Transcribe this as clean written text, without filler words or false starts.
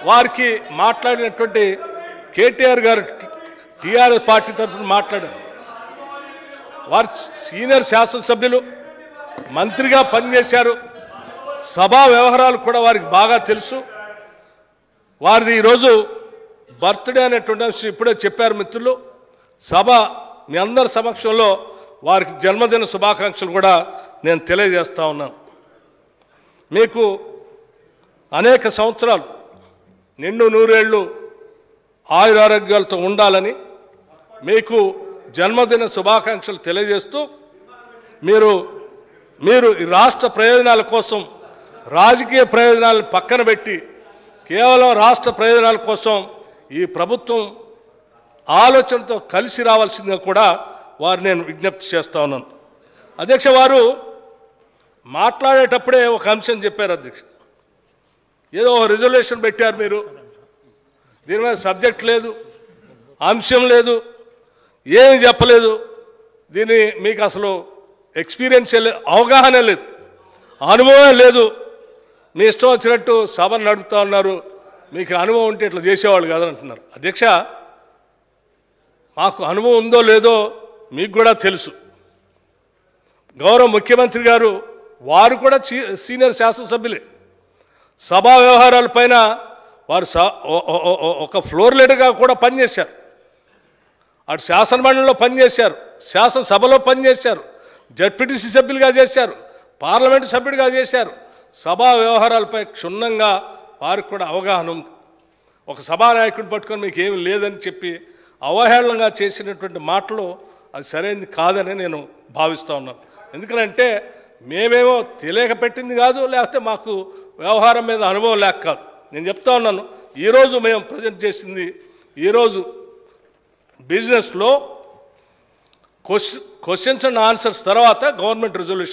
వారికి మాట్లాడినటువంటి కేటీఆర్ గారు టీఆర్ఎస్ పార్టీ తరఫున మాట్లాడారు. వారు సీనియర్ శాసనసభ్యులు, మంత్రిగా పనిచేశారు. సభా వ్యవహారాలు కూడా వారికి బాగా తెలుసు. వారిది ఈరోజు బర్త్డే అనేటువంటి విషయం ఇప్పుడే చెప్పారు మిత్రులు. సభ మీ అందరి సమక్షంలో వారికి జన్మదిన శుభాకాంక్షలు కూడా నేను తెలియజేస్తా ఉన్నాను. మీకు అనేక సంవత్సరాలు నిండు నూరేళ్ళు ఆయురారోగ్యాలతో ఉండాలని మీకు జన్మదిన శుభాకాంక్షలు తెలియజేస్తూ మీరు ఈ రాష్ట్ర ప్రయోజనాల కోసం రాజకీయ ప్రయోజనాలను పక్కన పెట్టి కేవలం రాష్ట్ర ప్రయోజనాల కోసం ఈ ప్రభుత్వం ఆలోచనతో కలిసి రావాల్సిందిగా కూడా వారు నేను విజ్ఞప్తి చేస్తా ఉన్నాను. అధ్యక్ష, వారు మాట్లాడేటప్పుడే ఒక అంశం చెప్పారు. అధ్యక్ష, ఏదో రిజల్యూషన్ పెట్టారు, మీరు దీని మీద సబ్జెక్ట్ లేదు, అంశం లేదు, ఏమి చెప్పలేదు, దీన్ని మీకు అసలు ఎక్స్పీరియన్స్ లేదు, అవగాహన లేదు, అనుభవం లేదు, మీ ఇష్టం వచ్చినట్టు సభను నడుపుతా ఉన్నారు, మీకు అనుభవం ఉంటే ఇట్లా చేసేవాళ్ళు కాదని అంటున్నారు. అధ్యక్ష, మాకు అనుభవం ఉందో లేదో మీకు కూడా తెలుసు. గౌరవ ముఖ్యమంత్రి గారు వారు కూడా సీనియర్ శాసనసభ్యులే. సభా వ్యవహారాలపైన వారు ఒక ఫ్లోర్ లీడర్గా కూడా పనిచేశారు. అటు శాసనమండలిలో పనిచేశారు, శాసనసభలో పనిచేశారు, జడ్పీటీసీ సభ్యులుగా చేశారు, పార్లమెంటు సభ్యుడిగా చేశారు. సభా వ్యవహారాలపై క్షుణ్ణంగా వారికి కూడా అవగాహన ఉంది. ఒక సభానాయకుడిని పట్టుకొని మీకు ఏమి లేదని చెప్పి అవహేళనగా చేసినటువంటి మాటలు అది సరైనది కాదని నేను భావిస్తూ ఉన్నాను. ఎందుకంటే మేమేమో తెలియక పెట్టింది కాదు, లేకపోతే మాకు వ్యవహారం మీద అనుభవం లేక కాదు. నేను చెప్తా ఉన్నాను, ఈరోజు మేము ప్రజెంట్ చేసింది, ఈరోజు బిజినెస్లో క్వశ్చన్స్ అండ్ ఆన్సర్స్ తర్వాత గవర్నమెంట్ రిజల్యూషన్